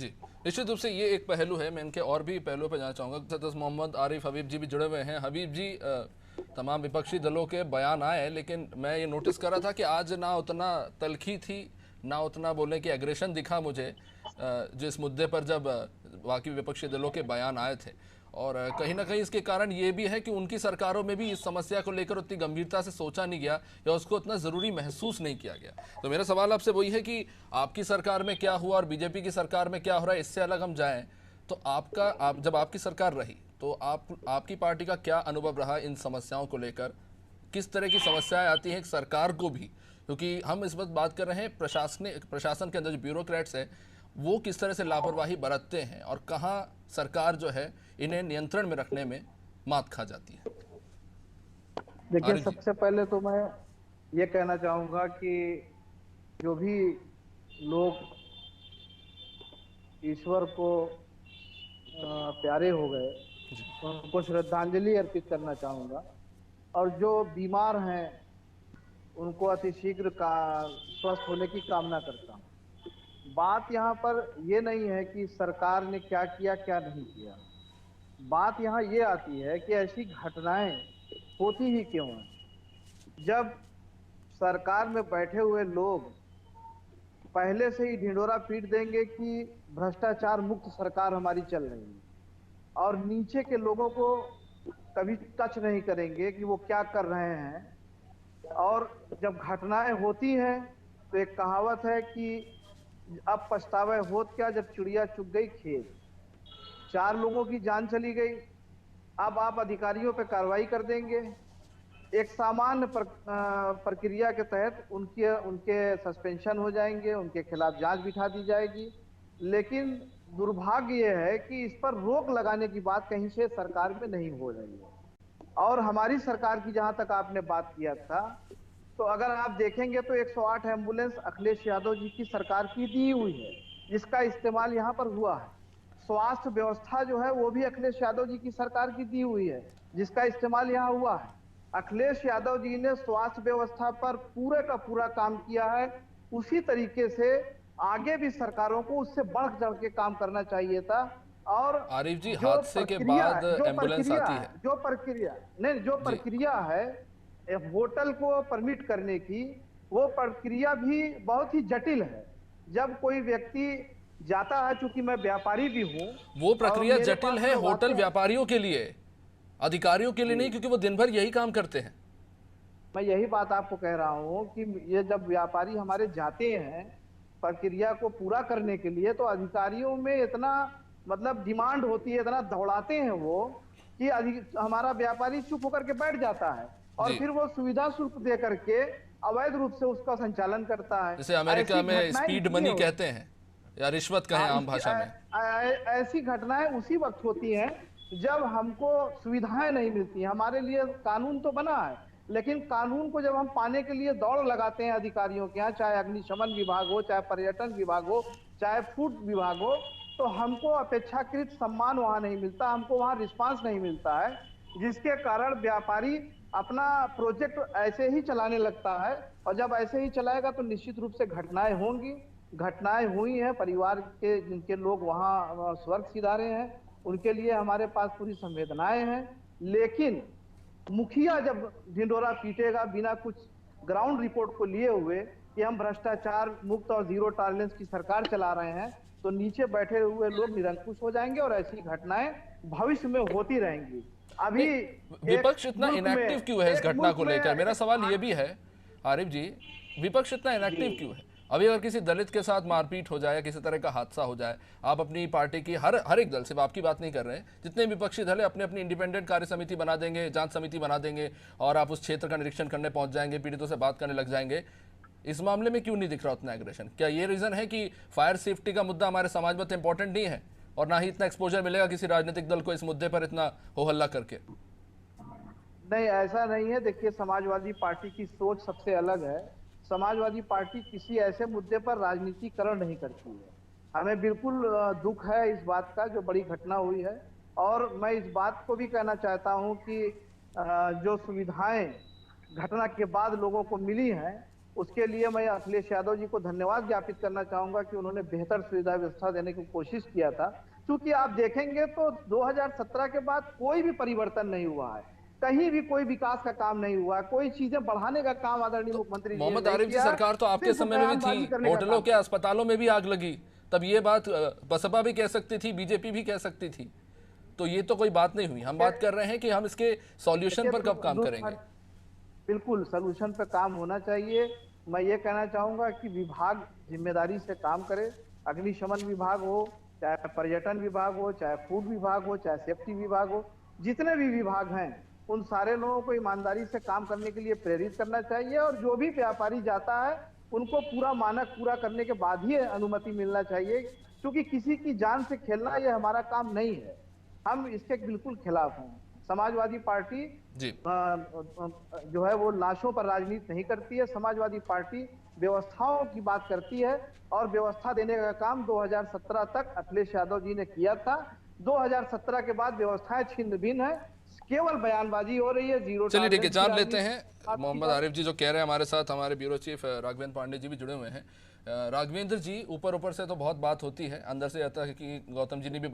जी, निश्चित रूप से ये एक पहलू है। मैं इनके और भी पहलुओं पर जाना चाहूँगा। सदस्य मोहम्मद आरिफ हबीब जी भी जुड़े हुए हैं। हबीब जी, तमाम विपक्षी दलों के बयान आए, लेकिन मैं ये नोटिस कर रहा था कि आज ना उतना तल्खी थी, ना उतना बोलने की एग्रेशन दिखा मुझे, जिस मुद्दे पर जब बाकी विपक्षी दलों के बयान आए थे। और कहीं ना कहीं इसके कारण ये भी है कि उनकी सरकारों में भी इस समस्या को लेकर उतनी गंभीरता से सोचा नहीं गया या उसको उतना ज़रूरी महसूस नहीं किया गया। तो मेरा सवाल आपसे वही है कि आपकी सरकार में क्या हुआ और बीजेपी की सरकार में क्या हो रहा है, इससे अलग हम जाएं तो आप जब आपकी सरकार रही तो आपकी पार्टी का क्या अनुभव रहा इन समस्याओं को लेकर? किस तरह की समस्याएं आती हैं एक सरकार को भी, क्योंकि हम इस वक्त बात कर रहे हैं प्रशासन के अंदर जो ब्यूरोक्रेट्स हैं वो किस तरह से लापरवाही बरतते हैं और कहाँ सरकार जो है इन्हें नियंत्रण में रखने में मात खा जाती है। देखिए, आरिफ जी। सबसे पहले तो मैं ये कहना चाहूंगा कि जो भी लोग ईश्वर को प्यारे हो गए, जी। उनको श्रद्धांजलि अर्पित करना चाहूंगा। और जो बीमार हैं उनको अतिशीघ्र का स्वस्थ होने की कामना करता हूँ। बात यहाँ पर ये नहीं है कि सरकार ने क्या किया क्या नहीं किया। बात यहाँ ये आती है कि ऐसी घटनाएं होती ही क्यों हैं। जब सरकार में बैठे हुए लोग पहले से ही ढिंढोरा पीट देंगे कि भ्रष्टाचार मुक्त सरकार हमारी चल रही है, और नीचे के लोगों को कभी टच नहीं करेंगे कि वो क्या कर रहे हैं, और जब घटनाएं होती हैं तो एक कहावत है कि अब पछतावा होत क्या जब चिड़िया चुग गई खेत। 4 लोगों की जान चली गई, अब आप अधिकारियों पर कार्रवाई कर देंगे। एक सामान्य प्रक्रिया के तहत उनके उनके सस्पेंशन हो जाएंगे, उनके खिलाफ जांच बिठा दी जाएगी। लेकिन दुर्भाग्य यह है कि इस पर रोक लगाने की बात कहीं से सरकार में नहीं हो रही है। और हमारी सरकार की जहां तक आपने बात किया था, तो अगर आप देखेंगे तो 108 एम्बुलेंस अखिलेश यादव जी की सरकार की दी हुई है, जिसका इस्तेमाल यहाँ पर हुआ है। स्वास्थ्य व्यवस्था जो है वो भी अखिलेश यादव जी की सरकार की दी हुई है, जिसका इस्तेमाल यहाँ हुआ है। अखिलेश यादव जी ने स्वास्थ्य व्यवस्था पर पूरे का पूरा काम किया है। उसी तरीके से आगे भी सरकारों को उससे बढ़ चढ़ के काम करना चाहिए था। और आरिफ जी, जो हादसे के प्रक्रिया बाद है जो एम्बुलेंस प्रक्रिया आती है है। जो प्रक्रिया नहीं जो जी। प्रक्रिया है होटल को परमिट करने की, वो प्रक्रिया भी बहुत ही जटिल है। जब कोई व्यक्ति जाता है, चूंकि मैं व्यापारी भी हूँ वो और प्रक्रिया मेरे जटिल पास है लोग आते होटल हैं। व्यापारियों के लिए, अधिकारियों के लिए जी, नहीं, क्योंकि वो दिन भर यही काम करते हैं। मैं यही बात आपको कह रहा हूँ कि ये जब व्यापारी हमारे जाते हैं प्रक्रिया को पूरा करने के लिए, तो अधिकारियों में इतना मतलब डिमांड होती है, इतना दौड़ाते हैं वो कि हमारा व्यापारी चुप होकर के बैठ जाता है, और जी। फिर वो सुविधा शुल्क दे करके अवैध रूप से उसका संचालन करता है। जिसे अमेरिका ऐसी में घटनाएं स्पीड इसलिए मनी होती, कहते हैं या रिश्वत कहें हाँ, आम भाषा में। ऐसी घटनाएं उसी वक्त होती हैं जब हमको सुविधाएं नहीं मिलती। हमारे लिए कानून तो बना है, लेकिन कानून को जब हम पाने के लिए दौड़ लगाते हैं अधिकारियों के यहाँ, चाहे अग्निशमन विभाग हो, चाहे पर्यटन विभाग हो, चाहे फूड विभाग हो, तो हमको अपेक्षाकृत सम्मान वहां नहीं मिलता, हमको वहां रिस्पांस नहीं मिलता है। जिसके कारण व्यापारी अपना प्रोजेक्ट ऐसे ही चलाने लगता है, और जब ऐसे ही चलाएगा तो निश्चित रूप से घटनाएं होंगी। घटनाएं हुई हैं, परिवार के जिनके लोग वहां स्वर्ग सिधारे हैं उनके लिए हमारे पास पूरी संवेदनाएं हैं। लेकिन मुखिया जब ढिंडोरा पीटेगा बिना कुछ ग्राउंड रिपोर्ट को लिए हुए कि हम भ्रष्टाचार मुक्त और जीरो टॉलरेंस की सरकार चला रहे हैं, तो नीचे बैठे हुए लोग निरंकुश हो जाएंगे और ऐसी घटनाएं भविष्य में होती रहेंगी। अभी नहीं, विपक्ष इतना इनएक्टिव क्यों है इस एक घटना मुल्क को में लेकर? मेरा सवाल ये भी है आरिफ जी, विपक्ष इतना जी, इनएक्टिव क्यों है? अभी अगर किसी दलित के साथ मारपीट हो जाए, किसी तरह का हादसा हो जाए, आप अपनी पार्टी की हर एक दल, सिर्फ आपकी बात नहीं कर रहे हैं, जितने विपक्षी दल है अपने अपनी इंडिपेंडेंट कार्य समिति बना देंगे, जांच समिति बना देंगे और आप उस क्षेत्र का निरीक्षण करने पहुंच जाएंगे, पीड़ितों से बात करने लग जाएंगे। इस मामले में क्यों नहीं दिख रहा उतना एग्रेशन? क्या ये रीजन है कि फायर सेफ्टी का मुद्दा हमारे समाज में इंपॉर्टेंट नहीं है और ना ही इतना एक्सपोजर मिलेगा किसी राजनीतिक दल को इस मुद्दे पर इतना हो हल्ला करके? नहीं, ऐसा नहीं है। देखिए, समाजवादी पार्टी की सोच सबसे अलग है। समाजवादी पार्टी किसी ऐसे मुद्दे पर राजनीतिकरण नहीं करती है। हमें बिल्कुल दुख है इस बात का जो बड़ी घटना हुई है, और मैं इस बात को भी कहना चाहता हूं कि जो सुविधाएं घटना के बाद लोगों को मिली हैं, उसके लिए मैं अखिलेश यादव जी को धन्यवाद ज्ञापित करना चाहूंगा कि उन्होंने बेहतर सुविधा व्यवस्था देने की कोशिश किया था। क्योंकि आप देखेंगे तो 2017 के बाद कोई भी परिवर्तन नहीं हुआ है, कहीं भी कोई विकास का काम नहीं हुआ है, कोई चीजें बढ़ाने का काम आदरणीय मुख्यमंत्री जी ने मोहम्मद नहीं आरिफ जी, किया है, सरकार तो आपके सिर्फ समय में भी बयानबाजी थी, करने का होटलों काम। के अस्पतालों में भी आग लगी, तब ये बात बसपा भी कह सकती थी, बीजेपी भी कह सकती थी, तो ये तो कोई बात नहीं हुई। हम बात कर रहे हैं कि हम इसके सॉल्यूशन पर कब काम करेंगे। बिल्कुल सलूशन पे काम होना चाहिए। मैं ये कहना चाहूंगा कि विभाग जिम्मेदारी से काम करे। अग्निशमन विभाग हो, चाहे पर्यटन विभाग हो, चाहे फूड विभाग हो, चाहे सेफ्टी विभाग हो, जितने भी विभाग हैं उन सारे लोगों को ईमानदारी से काम करने के लिए प्रेरित करना चाहिए। और जो भी व्यापारी जाता है उनको पूरा मानक पूरा करने के बाद ही अनुमति मिलना चाहिए, क्योंकि किसी की जान से खेलना ये हमारा काम नहीं है। हम इसके बिल्कुल खिलाफ हैं। समाजवादी पार्टी जी, जो है वो लाशों पर राजनीति नहीं करती है। समाजवादी पार्टी व्यवस्थाओं की बात करती है और व्यवस्था देने का काम 2017 तक अखिलेश यादव जी ने किया था। 2017 के बाद व्यवस्थाएं छिन्न भिन्न है, केवल बयानबाजी हो रही है। जीरो चलिए ठीक है, टॉलरेंस जान की लेते राजनीति हैं आपकी मोहम्मद बात। आरिफ जी जो कह रहे हैं। हमारे साथ हमारे ब्यूरो चीफ राघवेंद्र पांडे जी भी जुड़े हुए हैं। राघवेंद्र जी, ऊपर ऊपर से तो बहुत बात होती है, अंदर से आता है कि गौतम जी ने भी